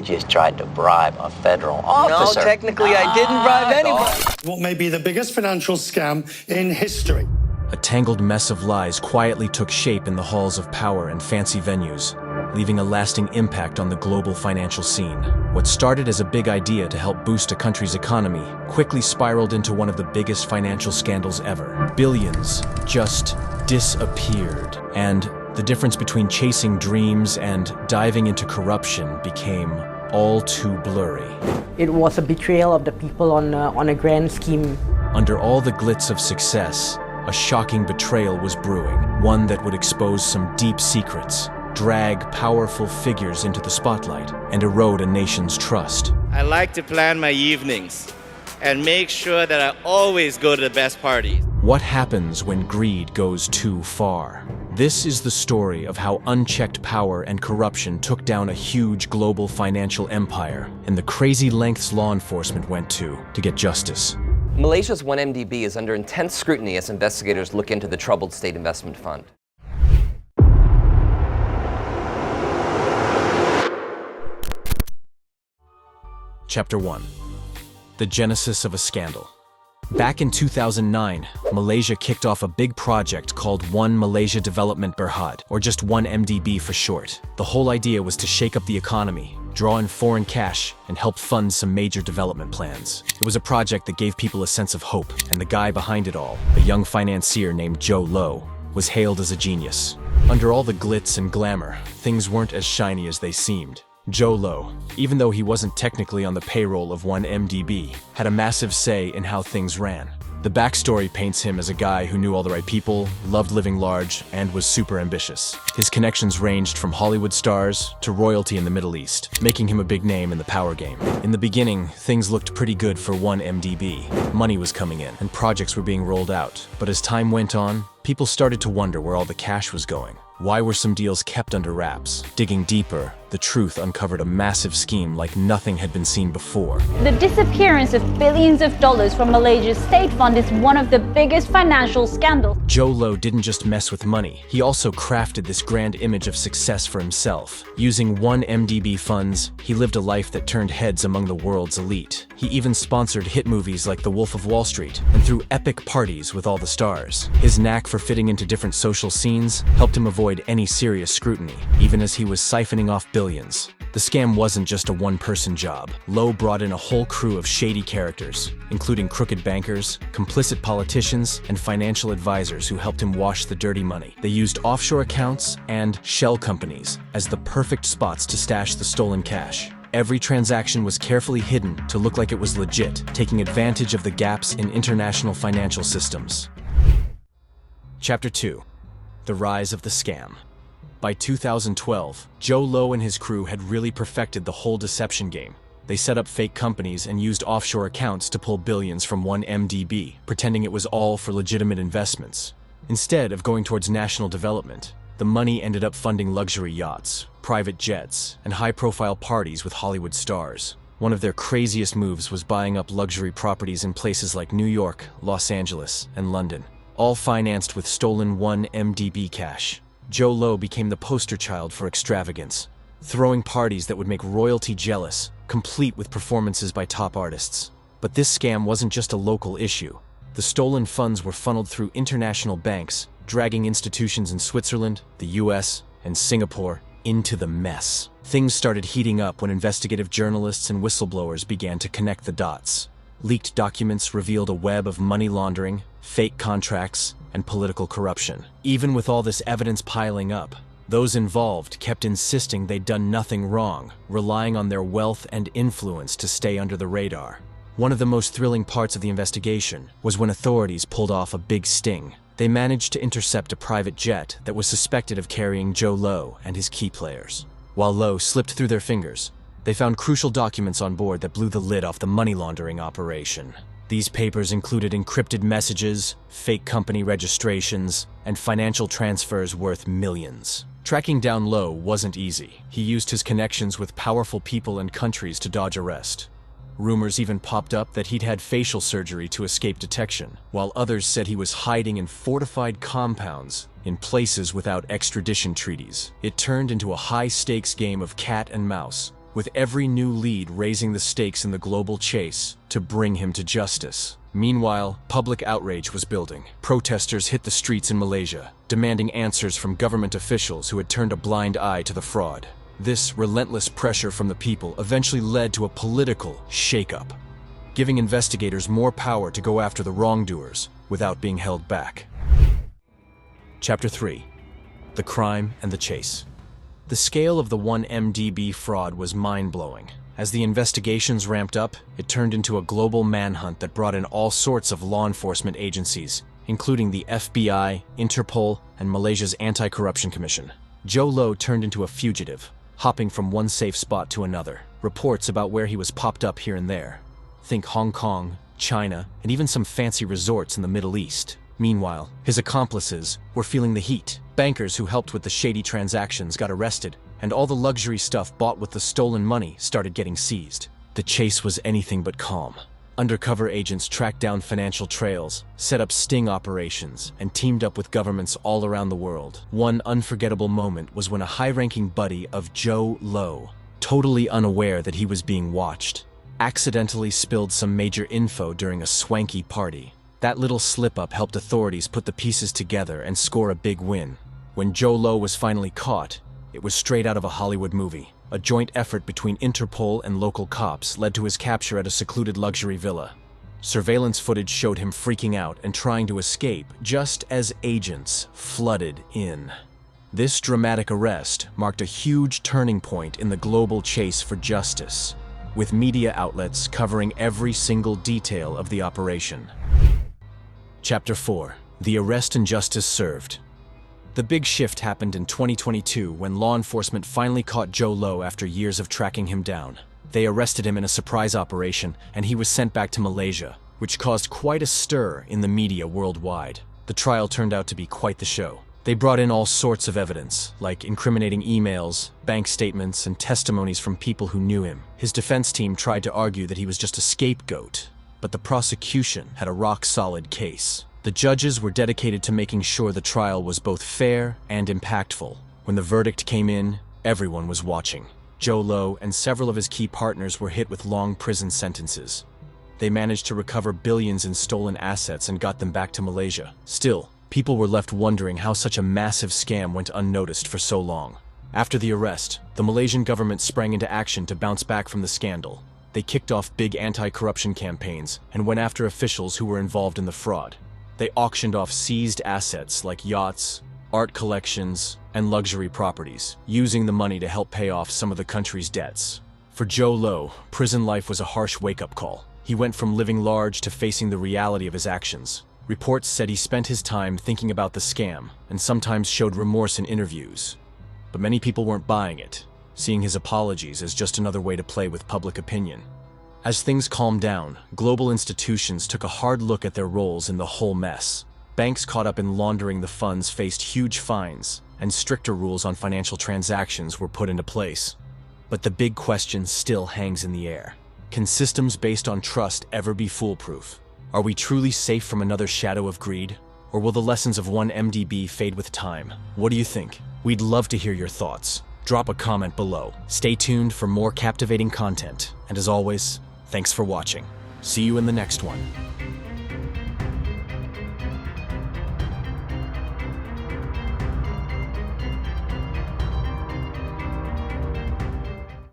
just tried to bribe a federal officer. No, technically I didn't bribe anybody. What may be the biggest financial scam in history. A tangled mess of lies quietly took shape in the halls of power and fancy venues, leaving a lasting impact on the global financial scene. What started as a big idea to help boost a country's economy quickly spiraled into one of the biggest financial scandals ever. Billions just disappeared, and the difference between chasing dreams and diving into corruption became all too blurry. It was a betrayal of the people on a grand scheme. Under all the glitz of success, a shocking betrayal was brewing, one that would expose some deep secrets, drag powerful figures into the spotlight, and erode a nation's trust. I like to plan my evenings and make sure that I always go to the best parties. What happens when greed goes too far? This is the story of how unchecked power and corruption took down a huge global financial empire, and the crazy lengths law enforcement went to get justice. Malaysia's 1MDB is under intense scrutiny as investigators look into the troubled state investment fund. Chapter 1. The genesis of a scandal. Back in 2009, Malaysia kicked off a big project called One Malaysia Development Berhad, or just 1MDB for short. The whole idea was to shake up the economy, draw in foreign cash, and help fund some major development plans. It was a project that gave people a sense of hope, and the guy behind it all, a young financier named Jho Low, was hailed as a genius. Under all the glitz and glamour, things weren't as shiny as they seemed. Jho Low, even though he wasn't technically on the payroll of 1MDB, had a massive say in how things ran. The backstory paints him as a guy who knew all the right people, loved living large, and was super ambitious. His connections ranged from Hollywood stars to royalty in the Middle East, making him a big name in the power game. In the beginning, things looked pretty good for 1MDB. Money was coming in, and projects were being rolled out. But as time went on, people started to wonder where all the cash was going. Why were some deals kept under wraps? Digging deeper, the truth uncovered a massive scheme like nothing had been seen before. The disappearance of billions of dollars from Malaysia's state fund is one of the biggest financial scandals. Jho Low didn't just mess with money, he also crafted this grand image of success for himself. Using 1MDB funds, he lived a life that turned heads among the world's elite. He even sponsored hit movies like The Wolf of Wall Street and threw epic parties with all the stars. His knack for fitting into different social scenes helped him avoid any serious scrutiny, even as he was siphoning off billions. The scam wasn't just a one-person job. Low brought in a whole crew of shady characters, including crooked bankers, complicit politicians, and financial advisors who helped him wash the dirty money. They used offshore accounts and shell companies as the perfect spots to stash the stolen cash. Every transaction was carefully hidden to look like it was legit, taking advantage of the gaps in international financial systems. Chapter 2. The rise of the scam. By 2012, Jho Low and his crew had really perfected the whole deception game. They set up fake companies and used offshore accounts to pull billions from 1MDB, pretending it was all for legitimate investments. Instead of going towards national development, the money ended up funding luxury yachts, private jets, and high-profile parties with Hollywood stars. One of their craziest moves was buying up luxury properties in places like New York, Los Angeles, and London, all financed with stolen 1MDB cash. Jho Low became the poster child for extravagance, throwing parties that would make royalty jealous, complete with performances by top artists. But this scam wasn't just a local issue. The stolen funds were funneled through international banks, dragging institutions in Switzerland, the US, and Singapore into the mess. Things started heating up when investigative journalists and whistleblowers began to connect the dots. Leaked documents revealed a web of money laundering, fake contracts, and political corruption. Even with all this evidence piling up, those involved kept insisting they'd done nothing wrong, relying on their wealth and influence to stay under the radar. One of the most thrilling parts of the investigation was when authorities pulled off a big sting. They managed to intercept a private jet that was suspected of carrying Jho Low and his key players. While Low slipped through their fingers, they found crucial documents on board that blew the lid off the money laundering operation. These papers included encrypted messages, fake company registrations, and financial transfers worth millions. Tracking down Low wasn't easy. He used his connections with powerful people and countries to dodge arrest. Rumors even popped up that he'd had facial surgery to escape detection, while others said he was hiding in fortified compounds in places without extradition treaties. It turned into a high-stakes game of cat and mouse, with every new lead raising the stakes in the global chase to bring him to justice. Meanwhile, public outrage was building. Protesters hit the streets in Malaysia, demanding answers from government officials who had turned a blind eye to the fraud. This relentless pressure from the people eventually led to a political shakeup, giving investigators more power to go after the wrongdoers without being held back. Chapter 3. The Crime and the Chase. The scale of the 1MDB fraud was mind-blowing. As the investigations ramped up, it turned into a global manhunt that brought in all sorts of law enforcement agencies, including the FBI, Interpol, and Malaysia's Anti-Corruption Commission. Jho Low turned into a fugitive, hopping from one safe spot to another. Reports about where he was popped up here and there. Think Hong Kong, China, and even some fancy resorts in the Middle East. Meanwhile, his accomplices were feeling the heat. Bankers who helped with the shady transactions got arrested, and all the luxury stuff bought with the stolen money started getting seized. The chase was anything but calm. Undercover agents tracked down financial trails, set up sting operations, and teamed up with governments all around the world. One unforgettable moment was when a high-ranking buddy of Jho Low, totally unaware that he was being watched, accidentally spilled some major info during a swanky party. That little slip-up helped authorities put the pieces together and score a big win. When Jho Low was finally caught, it was straight out of a Hollywood movie. A joint effort between Interpol and local cops led to his capture at a secluded luxury villa. Surveillance footage showed him freaking out and trying to escape just as agents flooded in. This dramatic arrest marked a huge turning point in the global chase for justice, with media outlets covering every single detail of the operation. Chapter 4. The Arrest and Justice Served. The big shift happened in 2022 when law enforcement finally caught Jho Low after years of tracking him down. They arrested him in a surprise operation, and he was sent back to Malaysia, which caused quite a stir in the media worldwide. The trial turned out to be quite the show. They brought in all sorts of evidence, like incriminating emails, bank statements, and testimonies from people who knew him. His defense team tried to argue that he was just a scapegoat, but the prosecution had a rock-solid case. The judges were dedicated to making sure the trial was both fair and impactful. When the verdict came in, everyone was watching. Jho Low and several of his key partners were hit with long prison sentences. They managed to recover billions in stolen assets and got them back to Malaysia. Still, people were left wondering how such a massive scam went unnoticed for so long. After the arrest, the Malaysian government sprang into action to bounce back from the scandal. They kicked off big anti-corruption campaigns and went after officials who were involved in the fraud. They auctioned off seized assets like yachts, art collections, and luxury properties, using the money to help pay off some of the country's debts. For Jho Low, prison life was a harsh wake-up call. He went from living large to facing the reality of his actions. Reports said he spent his time thinking about the scam, and sometimes showed remorse in interviews. But many people weren't buying it, seeing his apologies as just another way to play with public opinion. As things calmed down, global institutions took a hard look at their roles in the whole mess. Banks caught up in laundering the funds faced huge fines, and stricter rules on financial transactions were put into place. But the big question still hangs in the air. Can systems based on trust ever be foolproof? Are we truly safe from another shadow of greed? Or will the lessons of 1MDB fade with time? What do you think? We'd love to hear your thoughts. Drop a comment below. Stay tuned for more captivating content. And as always, thanks for watching. See you in the next one.